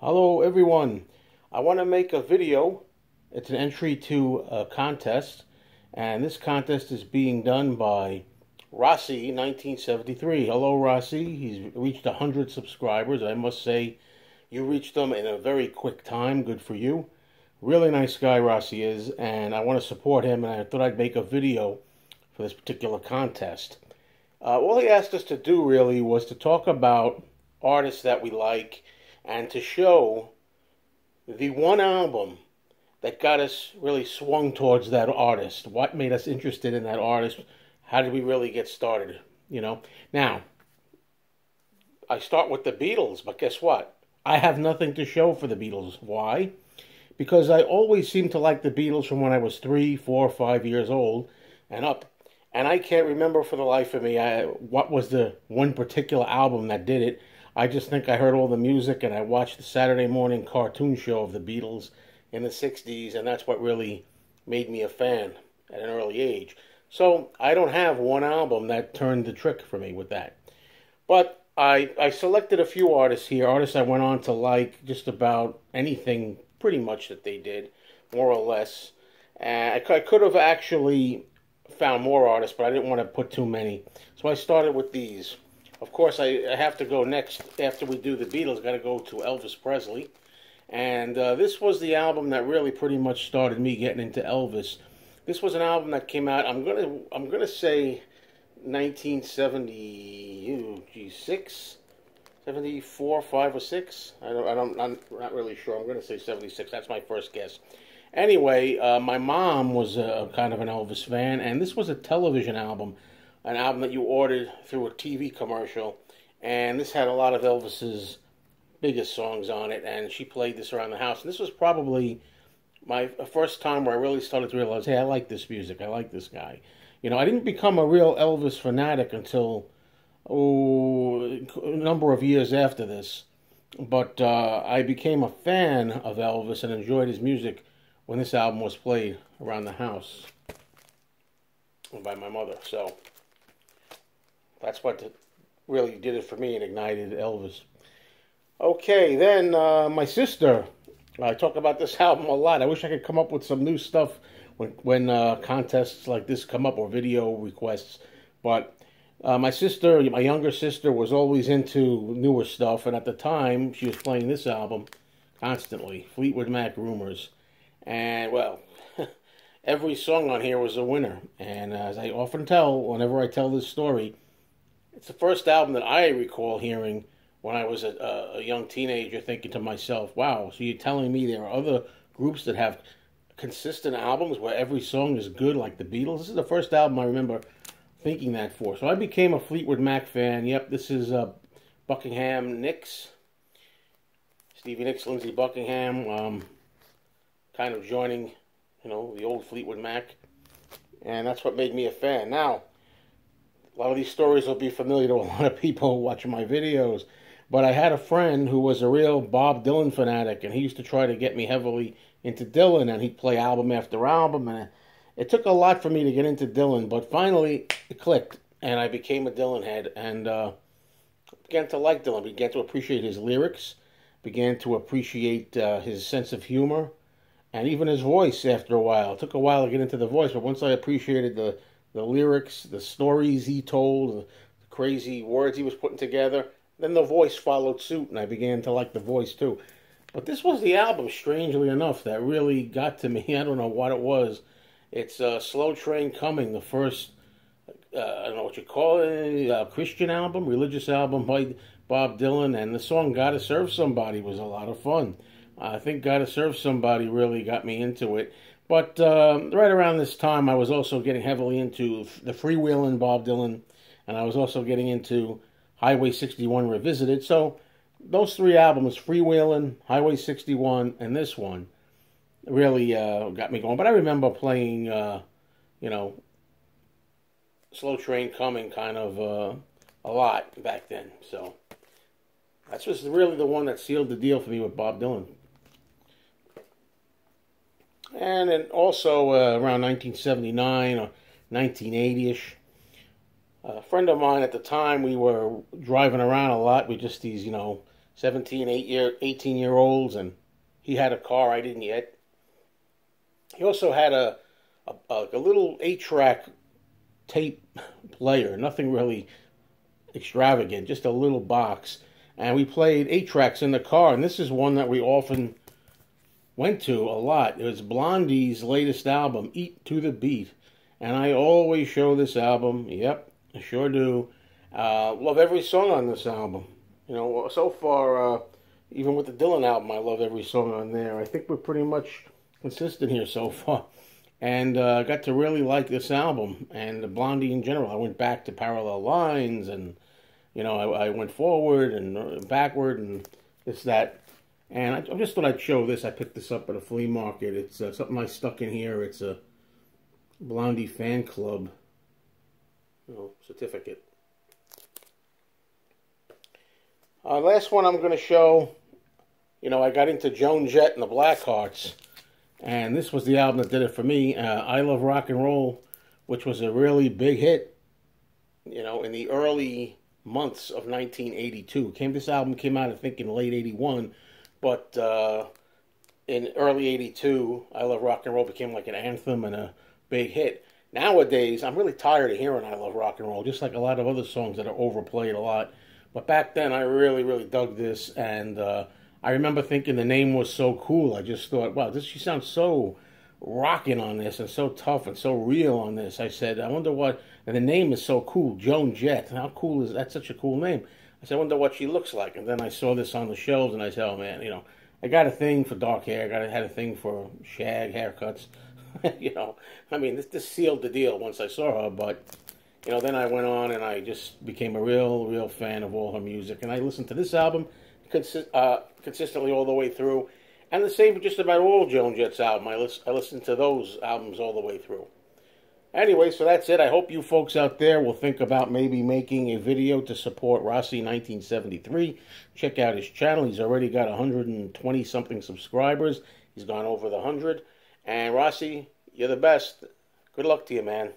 Hello everyone. I want to make a video. It's an entry to a contest, and this contest is being done by Rossi1973. Hello Rossi. He's reached 100 subscribers. I must say you reached them in a very quick time. Good for you. Really nice guy Rossi is, and I want to support him, and I thought I'd make a video for this particular contest. All he asked us to do really was to talk about artists that we like and to show the one album that got us really swung towards that artist. What made us interested in that artist? How did we really get started? Now, I start with the Beatles, but guess what? I have nothing to show for the Beatles. Why? Because I always seemed to like the Beatles from when I was 3, 4, 5 years old and up. And I can't remember for the life of me what was the one particular album that did it. I just think I heard all the music and I watched the Saturday morning cartoon show of the Beatles in the 60s, and that's what really made me a fan at an early age. So I don't have one album that turned the trick for me with that. But I selected a few artists here, artists I went on to like just about anything pretty much that they did, more or less. And I could have actually found more artists, but I didn't want to put too many. So I started with these. Of course, I have to go next, after we do the Beatles, got to go to Elvis Presley. And this was the album that really pretty much started me getting into Elvis. This was an album that came out, I'm gonna say 1976, 74, 5 or 6. I'm not really sure. I'm gonna say 76. That's my first guess. Anyway, my mom was kind of an Elvis fan, and this was a television album. An album that you ordered through a TV commercial, and this had a lot of Elvis's biggest songs on it, and she played this around the house. And this was probably my first time where I really started to realize, hey, I like this music, I like this guy. I didn't become a real Elvis fanatic until a number of years after this, but I became a fan of Elvis and enjoyed his music when this album was played around the house by my mother. So that's what really did it for me and ignited Elvis. Okay, then my sister. I talk about this album a lot. I wish I could come up with some new stuff when contests like this come up or video requests. But my sister, my younger sister, was always into newer stuff. And at the time, she was playing this album constantly, Fleetwood Mac, Rumors. And, well, every song on here was a winner. And as I often tell, whenever I tell this story, it's the first album that I recall hearing when I was a young teenager, thinking to myself, wow, so you're telling me there are other groups that have consistent albums where every song is good, like the Beatles? This is the first album I remember thinking that for. So I became a Fleetwood Mac fan. Yep, this is Buckingham Nicks. Stevie Nicks, Lindsey Buckingham, kind of joining, the old Fleetwood Mac. And that's what made me a fan. Now, a lot of these stories will be familiar to a lot of people watching my videos. But I had a friend who was a real Bob Dylan fanatic, and he used to try to get me heavily into Dylan, and he'd play album after album, and it took a lot for me to get into Dylan, but finally it clicked, and I became a Dylan head, and began to like Dylan, began to appreciate his lyrics, began to appreciate his sense of humor, and even his voice after a while. It took a while to get into the voice, but once I appreciated the lyrics, the stories he told, the crazy words he was putting together, then the voice followed suit, and I began to like the voice too. But this was the album, strangely enough, that really got to me. I don't know what it was. It's Slow Train Coming, the first, I don't know what you call it, Christian album, religious album by Bob Dylan, and the song Gotta Serve Somebody was a lot of fun. I think Gotta Serve Somebody really got me into it. But right around this time, I was also getting heavily into the freewheeling Bob Dylan, and I was also getting into Highway 61 Revisited. So those three albums, Freewheeling, Highway 61, and this one, really got me going. But I remember playing, Slow Train Coming kind of a lot back then. So that's just really the one that sealed the deal for me with Bob Dylan. And then also around 1979 or 1980-ish, a friend of mine at the time, we were driving around a lot with just these, 17, 18-year-olds, and he had a car. I didn't yet. He also had a little 8-track tape player, nothing really extravagant, just a little box. And we played 8-tracks in the car, and this is one that we often went to a lot. It was Blondie's latest album, Eat to the Beat. And I always show this album. Yep, I sure do. Love every song on this album. You know, so far, even with the Dylan album, I love every song on there. I think we're pretty much consistent here so far. And I got to really like this album and the Blondie in general. I went back to Parallel Lines, and, you know, I went forward and backward and this, that. And I just thought I'd show this. I picked this up at a flea market. It's something I stuck in here. It's a Blondie fan club, you know, certificate. Last one I'm going to show, you know, I got into Joan Jett and the Blackhearts, and this was the album that did it for me. I Love Rock and Roll, which was a really big hit, you know, in the early months of 1982. This album came out, I think, in late 81, but in early 82, I Love Rock and Roll became like an anthem and a big hit. Nowadays, I'm really tired of hearing I Love Rock and Roll, just like a lot of other songs that are overplayed a lot. But back then, I really, really dug this, and I remember thinking the name was so cool. I just thought, wow, she sounds so rocking on this, and so tough and so real on this. I said, I wonder what, and the name is so cool, Joan Jett. How cool is that? Such a cool name. I said, I wonder what she looks like. And then I saw this on the shelves, and I said, oh man, you know, I got a thing for dark hair. I had a thing for shag haircuts. You know, I mean, this sealed the deal once I saw her, but, you know, then I went on and I just became a real fan of all her music. And I listened to this album consistently all the way through. And the same with just about all Joan Jett's album. I listened to those albums all the way through. Anyway, so that's it. I hope you folks out there will think about maybe making a video to support Rossi1973. Check out his channel. He's already got 120-something subscribers. He's gone over the 100. And Rossi, you're the best. Good luck to you, man.